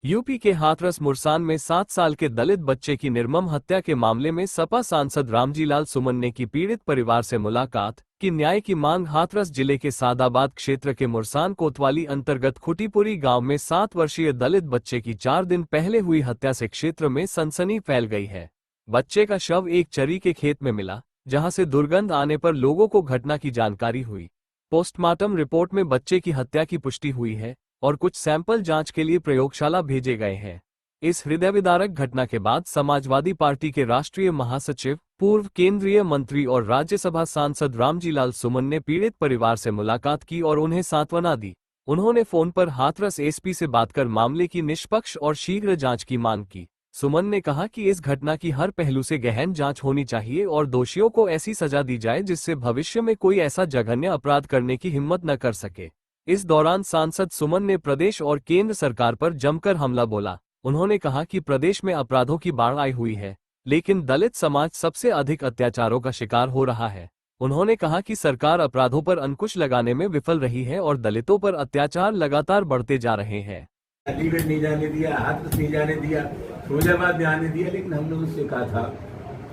UP के हाथरस मुरसान में 7 साल के दलित बच्चे की निर्मम हत्या के मामले में सपा सांसद रामजीलाल सुमन ने की पीड़ित परिवार से मुलाकात की न्याय की मांग। हाथरस जिले के सादाबाद क्षेत्र के मुरसान कोतवाली अंतर्गत खुटीपुरी गांव में 7 वर्षीय दलित बच्चे की 4 दिन पहले हुई हत्या से क्षेत्र में सनसनी फैल गई है। बच्चे का शव एक चरी के खेत में मिला, जहां से दुर्गंध आने पर लोगों को घटना की जानकारी हुई। पोस्टमार्टम रिपोर्ट में बच्चे की हत्या की पुष्टि हुई है और कुछ सैंपल जांच के लिए प्रयोगशाला भेजे गए हैं। इस हृदयविदारक घटना के बाद समाजवादी पार्टी के राष्ट्रीय महासचिव, पूर्व केंद्रीय मंत्री और राज्यसभा सांसद रामजीलाल सुमन ने पीड़ित परिवार से मुलाकात की और उन्हें सांत्वना दी। उन्होंने फोन पर हाथरस एसपी से बात कर मामले की निष्पक्ष और शीघ्र जांच की मांग की। सुमन ने कहा कि इस घटना की हर पहलू से गहन जांच होनी चाहिए और दोषियों को ऐसी सजा दी जाए जिससे भविष्य में कोई ऐसा जघन्य अपराध करने की हिम्मत न कर सके। इस दौरान सांसद सुमन ने प्रदेश और केंद्र सरकार पर जमकर हमला बोला। उन्होंने कहा कि प्रदेश में अपराधों की बाढ़ आई हुई है, लेकिन दलित समाज सबसे अधिक अत्याचारों का शिकार हो रहा है। उन्होंने कहा कि सरकार अपराधों पर अंकुश लगाने में विफल रही है और दलितों पर अत्याचार लगातार बढ़ते जा रहे हैं। अलीगढ़ नहीं जाने दिया, हाथरस नहीं जाने दिया, फिरोजाबाद नहीं आने दिया, लेकिन हम लोग उससे कहा था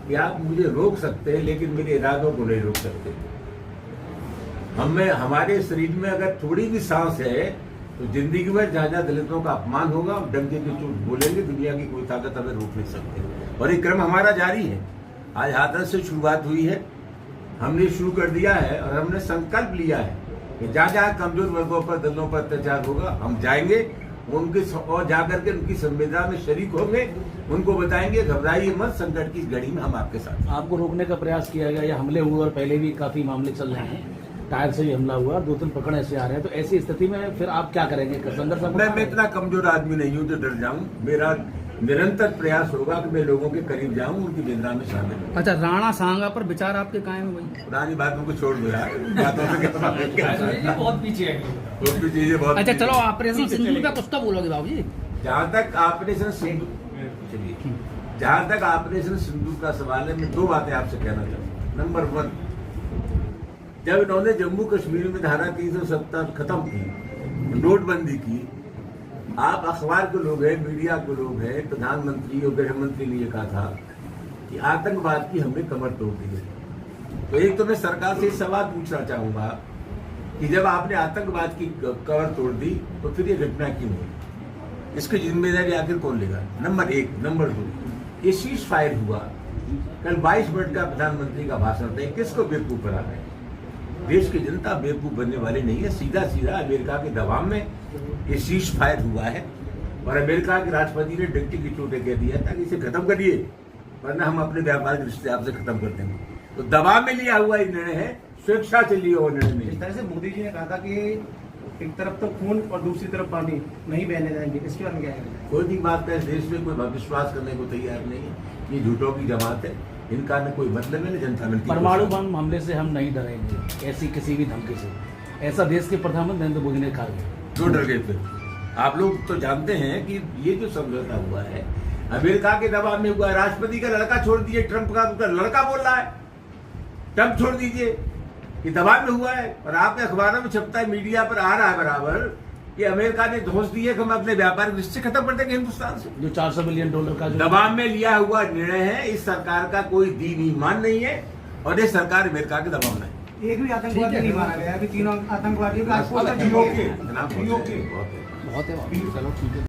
कि आप मुझे रोक सकते हैं लेकिन मेरे इरादों को नहीं रोक सकते। हमारे शरीर में अगर थोड़ी भी सांस है तो जिंदगी में जहाँ दलितों का अपमान होगा, डंके की चोट बोलेंगे, दुनिया की कोई ताकत हमें रोक नहीं सकती। और ये क्रम हमारा जारी है। आज हाथरस से शुरुआत हुई है, हमने शुरू कर दिया है और हमने संकल्प लिया है कि जहाँ जहाँ कमजोर वर्गों पर, दलों पर अत्याचार होगा हम जाएंगे उनके और जाकर के उनकी संवेदना में शरीक होंगे, उनको बताएंगे घबराइए मत, संकट की घड़ी में हम आपके साथ। आपको रोकने का प्रयास किया गया या हमले हुए और पहले भी काफी मामले चल रहे हैं, टायर से भी हमला हुआ, 2-3 पकड़ ऐसे आ रहे हैं, तो ऐसी स्थिति में फिर आप क्या करेंगे? संघर्ष? मैं इतना कमजोर आदमी नहीं हूँ तो डर जाऊँ। मेरा निरंतर प्रयास होगा कि मैं लोगों के करीब जाऊं, उनकी वेदना में शामिल हूं। अच्छा, राणा सांगा पर विचार आपके कायम हुई? पुरानी बातों को छोड़ दो यार, बातों से कितना बहुत पीछे है, बहुत भी चीजें बहुत। अच्छा चलो, ऑपरेशन सिंदूर का कुछ तो बोलोगे बाबूजी। जहाँ तक ऑपरेशन सिंदूर, चलिए, जहाँ तक ऑपरेशन सिंदूर का सवाल है, मैं 2 बातें आपसे कहना चाहूँगा। नंबर 1, जब इन्होंने जम्मू कश्मीर में धारा 370 खत्म की, नोटबंदी की, आप अखबार के लोग हैं, मीडिया के लोग हैं, प्रधानमंत्री और गृह मंत्री ने यह कहा था कि आतंकवाद की हमने कमर तोड़ दी है। तो एक तो मैं सरकार से सवाल पूछना चाहूंगा कि जब आपने आतंकवाद की कमर तोड़ दी तो फिर ये घटना क्यों हुई? इसकी जिम्मेदारी आखिर कौन लेगा? नंबर 1। नंबर 2, ये सीज फायर हुआ, कल 22 मिनट का प्रधानमंत्री का भाषण था, किसको बेवकूफ बना है? देश की जनता बेवकूफ बनने वाली नहीं है। सीधा सीधा अमेरिका के दबाव में ये सीज फायर हुआ है और अमेरिका के राष्ट्रपति ने डंके की चोटें कह दिया था कि इसे खत्म करिए वरना हम अपने व्यापारिक रिश्ते आपसे खत्म कर देंगे। तो दबाव में लिया हुआ ये निर्णय है, स्वेच्छा से लिया हुआ निर्णय नहीं। इस तरह से मोदी जी ने कहा था कि एक तरफ तो खून और दूसरी तरफ पानी नहीं बहने देंगे, इसके बारे में क्या है? कोई भी बात है, देश में कोई विश्वास करने को तैयार नहीं है। ये झूठों की जमात है, इनका न कोई मतलब है न जनता मिलती। परमाणु बम हमले से हम नहीं डरेंगे, ऐसी किसी भी धमकी से, ऐसा देश के प्रधानमंत्री नरेंद्र मोदी ने कहा। क्यों डर गए फिर? आप लोग तो जानते हैं कि ये जो समझौता हुआ है अमेरिका के दबाव में हुआ है। राष्ट्रपति का लड़का छोड़ दीजिए, ट्रंप का लड़का बोल रहा है ट्रंप छोड़ दीजिए, ये दबाव में हुआ है। और आपके अखबारों में छपता है, मीडिया पर आ रहा है बराबर कि अमेरिका ने धोस दिए कि हम अपने व्यापारिक रिश्ते खत्म कर देंगे हिंदुस्तान से। जो $400 बिलियन का जो दबाव में लिया हुआ निर्णय है। इस सरकार का कोई दीन ईमान नहीं है और ये सरकार अमेरिका के दबाव में है। एक भी आतंकवादी नहीं मारा गया, अभी 3 आतंकवादियों का बहुत है। चलो ठीक है।